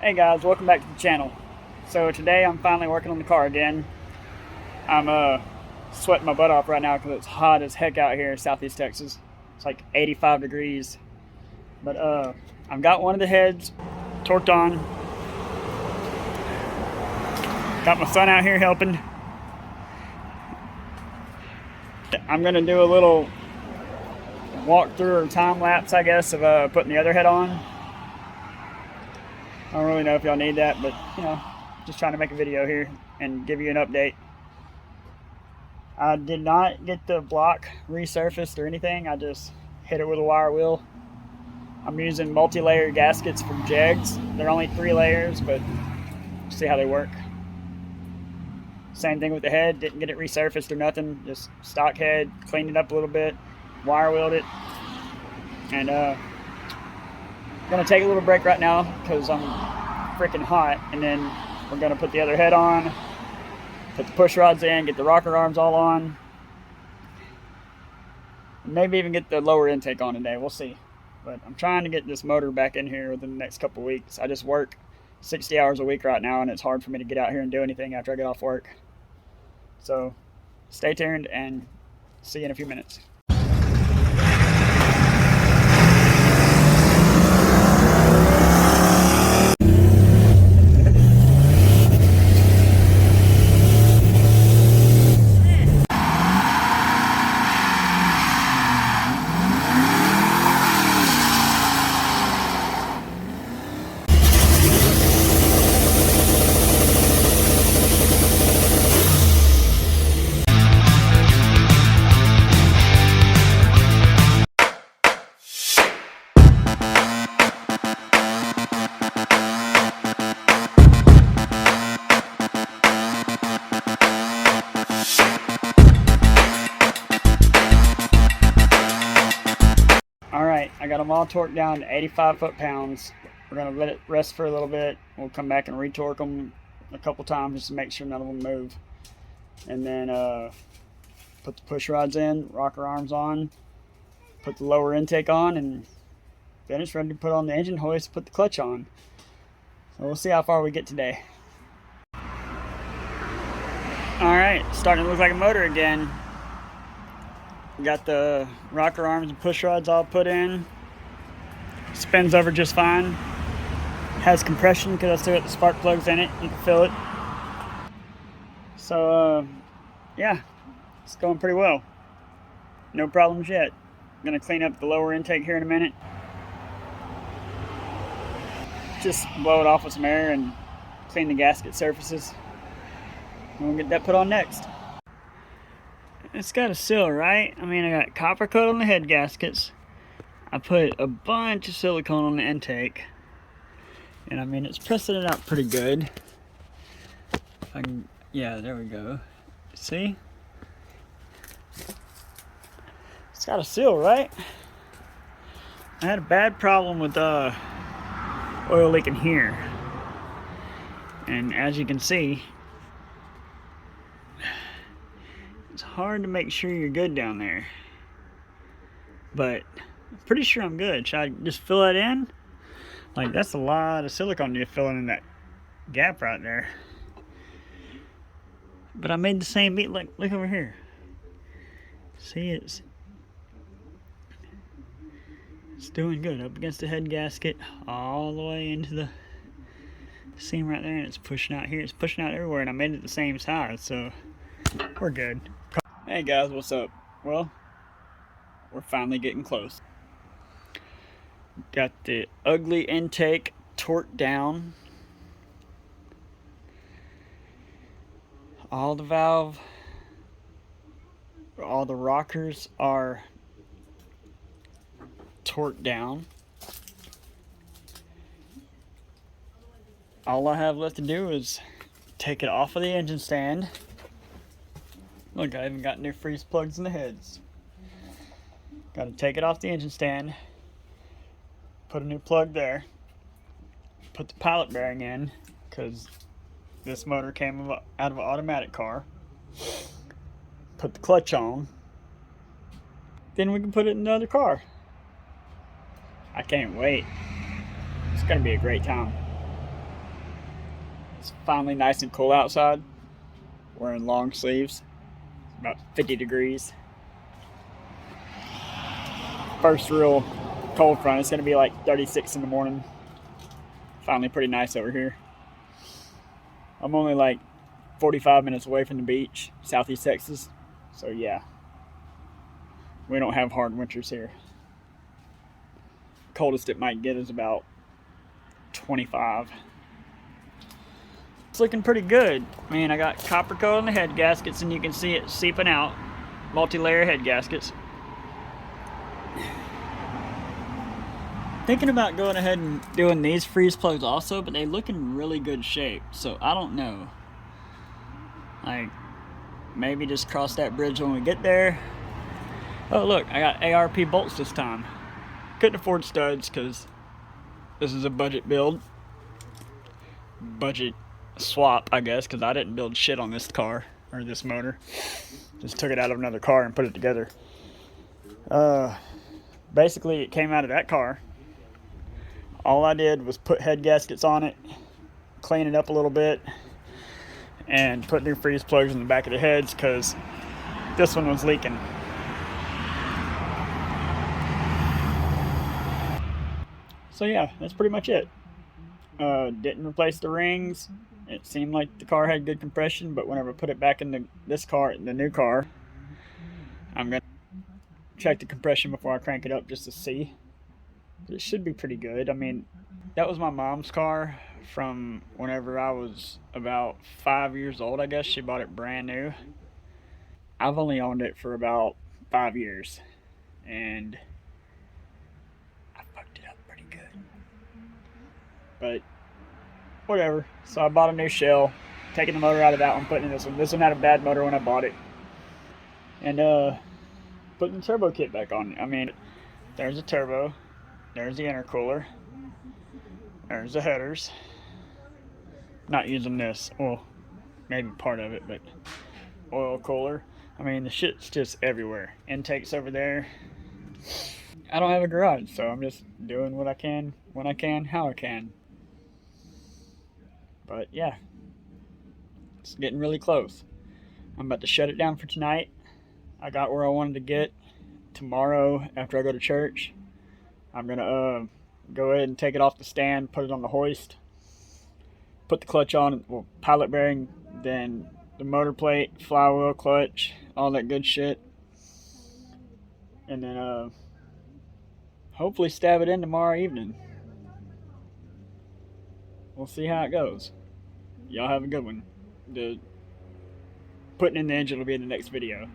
Hey guys, welcome back to the channel. So today I'm finally working on the car again. I'm sweating my butt off right now because it's hot as heck out here in Southeast Texas. It's like 85 degrees. But I've got one of the heads torqued on. Got my son out here helping. I'm gonna do a little walkthrough or time lapse, I guess, of putting the other head on. I don't really know if y'all need that, but you know, just trying to make a video here and give you an update. I did not get the block resurfaced or anything. I just hit it with a wire wheel. I'm using multi-layer gaskets from Jegs. They're only 3 layers, but see how they work. Same thing with the head. Didn't get it resurfaced or nothing. Just stock head. Cleaned it up a little bit. Wire wheeled it. And gonna take a little break right now because I'm freaking hot, and then we're gonna put the other head on, put the push rods in, get the rocker arms all on, maybe even get the lower intake on today. We'll see. But I'm trying to get this motor back in here within the next couple weeks. I just work 60 hours a week right now, and it's hard for me to get out here and do anything after I get off work. So stay tuned and see you in a few minutes. Alright, I got them all torqued down to 85 foot-pounds. We're going to let it rest for a little bit. We'll come back and retorque them a couple times just to make sure none of them move. And then put the push rods in, rocker arms on, put the lower intake on, and then it's ready to put on the engine hoist, put the clutch on. So we'll see how far we get today. Alright, starting to look like a motor again. Got the rocker arms and push rods all put in. Spins over just fine. Has compression because I still got the spark plugs in it. You can feel it. So yeah, it's going pretty well. No problems yet. I'm gonna clean up the lower intake here in a minute. Just blow it off with some air and clean the gasket surfaces. And we'll get that put on next. It's got a seal, right? I mean, I got copper coat on the head gaskets. I put a bunch of silicone on the intake. And I mean, it's pressing it out pretty good. If I can, yeah, there we go. See? It's got a seal, right? I had a bad problem with oil leaking here. And as you can see, it's hard to make sure you're good down there, but I'm pretty sure I'm good. Should I just fill that in? Like, that's a lot of silicone you're filling in that gap right there. But I made the same beat. Look over here. See, it's doing good. Up against the head gasket, all the way into the seam right there, and it's pushing out here. It's pushing out everywhere, and I made it the same size, so we're good. Hey guys, what's up? Well, we're finally getting close. Got the ugly intake torqued down. All the valve, all the rockers are torqued down. All I have left to do is take it off of the engine stand. Look, I even got new freeze plugs in the heads. Got to take it off the engine stand, put a new plug there, put the pilot bearing in, because this motor came out of an automatic car. Put the clutch on, then we can put it in the other car. I can't wait. It's going to be a great time. It's finally nice and cool outside. Wearing long sleeves. About 50 degrees. First real cold front. It's going to be like 36 in the morning. Finally pretty nice over here. I'm only like 45 minutes away from the beach, Southeast Texas. So yeah, we don't have hard winters here. Coldest it might get is about 25. It's looking pretty good. I mean, I got copper coat on the head gaskets and you can see it seeping out. Multi-layer head gaskets. Thinking about going ahead and doing these freeze plugs also, but they look in really good shape. So I don't know. Like, maybe just cross that bridge when we get there. Oh look, I got ARP bolts this time. Couldn't afford studs because this is a budget build. Budget swap, I guess, because I didn't build shit on this car or this motor. Just took it out of another car and put it together. Basically it came out of that car. All I did was put head gaskets on it, clean it up a little bit, and put new freeze plugs in the back of the heads because this one was leaking. So yeah, that's pretty much it. Didn't replace the rings. It seemed like the car had good compression, but whenever I put it back in this car, the new car, I'm gonna check the compression before I crank it up just to see. But it should be pretty good. I mean, that was my mom's car from whenever I was about 5 years old, I guess. She bought it brand new. I've only owned it for about 5 years, and I fucked it up pretty good. But whatever. So I bought a new shell, taking the motor out of that one, putting in this one. This one had a bad motor when I bought it. And putting the turbo kit back on. I mean, there's a turbo, there's the intercooler, there's the headers. Not using this, well, maybe part of it, but oil cooler. I mean, the shit's just everywhere. Intake's over there. I don't have a garage, so I'm just doing what I can, when I can, how I can. But yeah, it's getting really close. I'm about to shut it down for tonight. I got where I wanted to get. Tomorrow, after I go to church, I'm gonna go ahead and take it off the stand, put it on the hoist, put the clutch on, well, pilot bearing, then the motor plate, flywheel, clutch, all that good shit. And then hopefully stab it in tomorrow evening. We'll see how it goes. Y'all have a good one. The putting in the engine will be in the next video.